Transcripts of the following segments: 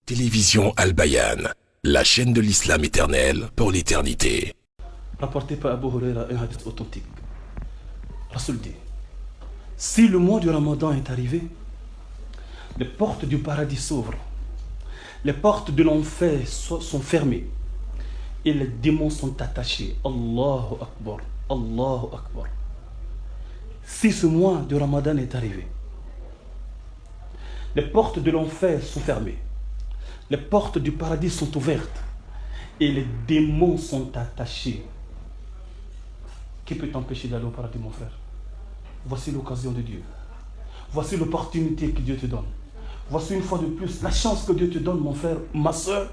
Télévision Al-Bayan, la chaîne de l'islam éternel pour l'éternité. Rapporté par Abu Huraira, un hadith authentique. Rasul dit, si le mois du Ramadan est arrivé, les portes du paradis s'ouvrent, les portes de l'enfer sont fermées et les démons sont attachés. Allahu Akbar, Allahu Akbar. Si ce mois du Ramadan est arrivé, les portes de l'enfer sont fermées, les portes du paradis sont ouvertes et les démons sont attachés. Qui peut t'empêcher d'aller au paradis, mon frère? Voici l'occasion de Dieu. Voici l'opportunité que Dieu te donne. Voici une fois de plus la chance que Dieu te donne, mon frère, ma soeur,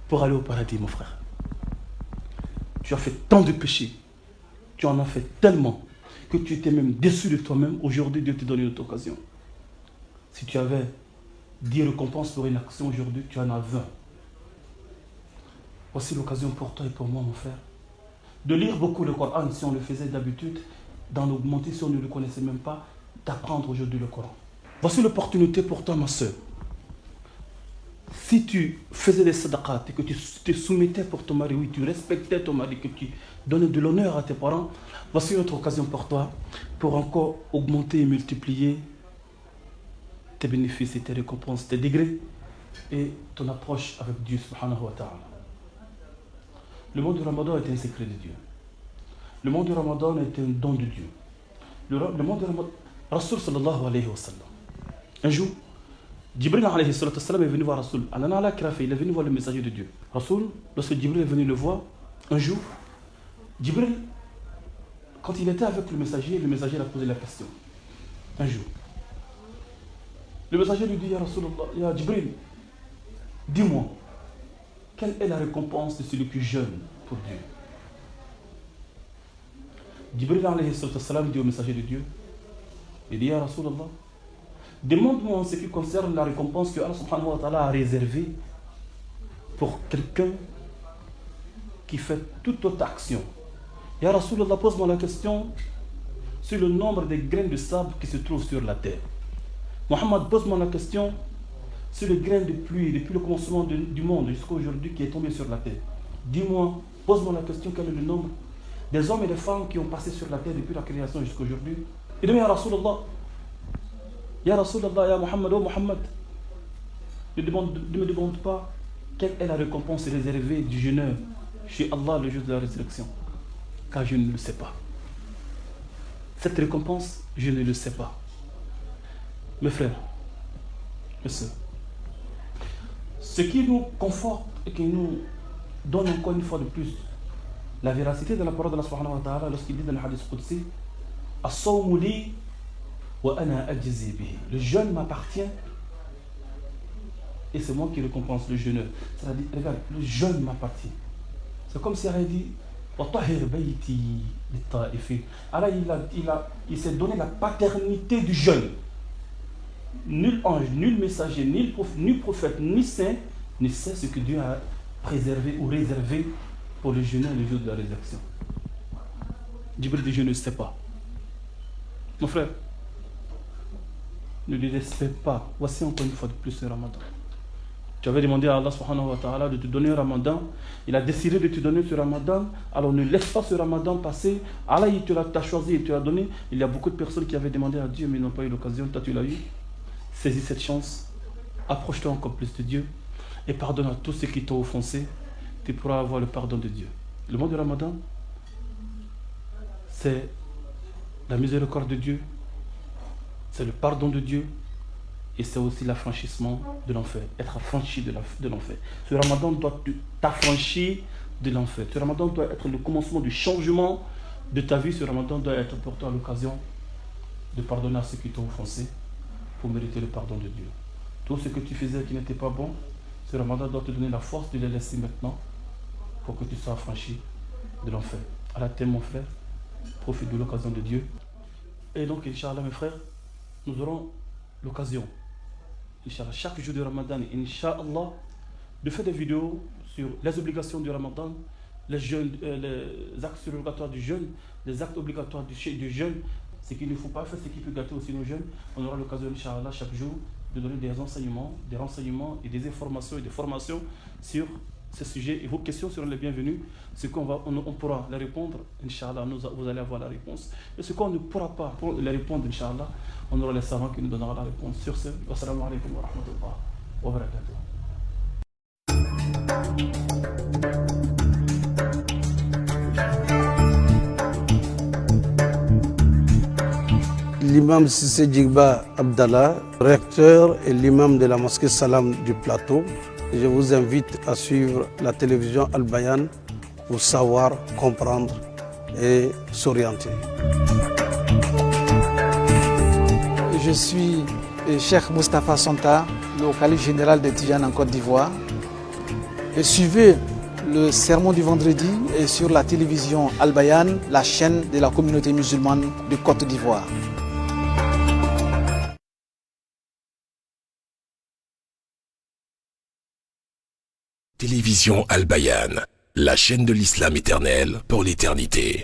pour aller au paradis, mon frère. Tu as fait tant de péchés, tu en as fait tellement, que tu étais même déçu de toi-même. Aujourd'hui, Dieu te donne une autre occasion. Si tu avais 10 récompenses pour une action aujourd'hui, tu en as 20. Voici l'occasion pour toi et pour moi, mon frère, de lire beaucoup le Coran, si on le faisait d'habitude, d'en augmenter si on ne le connaissait même pas, d'apprendre aujourd'hui le Coran. Voici l'opportunité pour toi, ma soeur. Si tu faisais des sadaqat et que tu te soumettais pour ton mari, oui, tu respectais ton mari, que tu donnais de l'honneur à tes parents, voici une autre occasion pour toi, pour encore augmenter et multiplier tes bénéfices et tes récompenses, tes degrés et ton approche avec Dieu subhanahu wa ta'ala. Le mois du Ramadan est un secret de Dieu. Le mois du Ramadan est un don de Dieu. Le mois du Ramadan, Rasul sallallahu alayhi wa sallam. Un jour, Jibril alayhi salatu sallam est venu voir Rasul. Il est venu voir le messager de Dieu. Rasul, lorsque Jibril est venu le voir, un jour, Jibril, quand il était avec le messager a posé la question. Un jour, le messager lui dit, Ya Rasulullah, Ya Jibril, dis-moi, quelle est la récompense de celui qui jeûne pour Dieu? Jibril alayhi salam dit au messager de Dieu, il dit, Ya Rasulullah, demande-moi en ce qui concerne la récompense que Allah subhanahu wa ta'ala a réservée pour quelqu'un qui fait toute autre action. Ya Rasulullah, pose-moi la question sur le nombre de grains de sable qui se trouvent sur la terre. Mohammed, pose-moi la question sur le grain de pluie depuis le commencement du monde jusqu'à aujourd'hui qui est tombé sur la terre. Dis-moi, pose-moi la question, quel est le nombre des hommes et des femmes qui ont passé sur la terre depuis la création jusqu'à aujourd'hui. Et demain, Ya Rasulallah, Ya Muhammad, oh Muhammad, ne me demande pas quelle est la récompense réservée du jeûneur chez Allah le jour de la résurrection, car je ne le sais pas. Cette récompense, je ne le sais pas. Mes frères, mes soeurs, ce qui nous conforte et qui nous donne encore une fois de plus la véracité de la parole de Allah subhanahu wa ta'ala lorsqu'il dit dans le hadith Qudsi, As-sawmu li wa ana ajzi bihi. Le jeûne m'appartient et c'est moi qui récompense le jeûneur. C'est-à-dire, regarde, le jeûne m'appartient. C'est comme si il avait dit, Wa tahir bayti lit-ta'ifin. Alors il s'est donné la paternité du jeûne. Nul ange, nul messager, ni prophète, ni saint ne sait ce que Dieu a préservé ou réservé pour le jeûneur le jour de la résurrection. Jibril dit, je ne sais pas. Mon frère, ne le respecte pas. Voici encore une fois de plus ce Ramadan. Tu avais demandé à Allah subhanahu wa ta'ala de te donner un Ramadan. Il a décidé de te donner ce Ramadan. Alors ne laisse pas ce Ramadan passer. Allah, il t'a choisi et te l'a donné. Il y a beaucoup de personnes qui avaient demandé à Dieu mais n'ont pas eu l'occasion. Toi, tu l'as eu. Saisis cette chance. Approche-toi encore plus de Dieu. Et pardonne à tous ceux qui t'ont offensé. Tu pourras avoir le pardon de Dieu. Le mois du Ramadan, c'est la miséricorde de Dieu. C'est le pardon de Dieu. Et c'est aussi l'affranchissement de l'enfer. Être affranchi de l'enfer. Ce Ramadan doit t'affranchir de l'enfer. Ce Ramadan doit être le commencement du changement de ta vie. Ce Ramadan doit être pour toi l'occasion de pardonner à ceux qui t'ont offensé pour mériter le pardon de Dieu. Tout ce que tu faisais qui n'était pas bon, ce Ramadan doit te donner la force de les laisser maintenant pour que tu sois affranchi de l'enfer. Allah t'aime, mon frère. Profite de l'occasion de Dieu. Et donc, Inch'Allah, mes frères, nous aurons l'occasion, Inch'Allah, chaque jour de Ramadan, Inch'Allah, de faire des vidéos sur les obligations du Ramadan, les actes surrogatoires du jeûne, les actes obligatoires du jeûne. Ce qu'il ne faut pas faire, c'est qu'il peut gâter aussi nos jeunes. On aura l'occasion, Inch'Allah, chaque jour, de donner des renseignements et des informations et des formations sur ce sujet. Et vos questions seront les bienvenues. Ce qu'on on pourra les répondre, Inch'Allah, vous allez avoir la réponse. Et ce qu'on ne pourra pas les répondre, Inch'Allah, on aura les savants qui nous donneront la réponse. Sur ce, wassalamu alaikum wa rahmatullah wa barakatuh. L'imam Sissé Djigba Abdallah, recteur et l'imam de la mosquée Salam du Plateau. Je vous invite à suivre la télévision Al Bayan pour savoir, comprendre et s'orienter. Je suis Cheikh Moustapha Santa, le calife général des Tijanes en Côte d'Ivoire. Et suivez le sermon du vendredi et sur la télévision Al Bayan, la chaîne de la communauté musulmane de Côte d'Ivoire. Télévision Al Bayan, la chaîne de l'islam éternel pour l'éternité.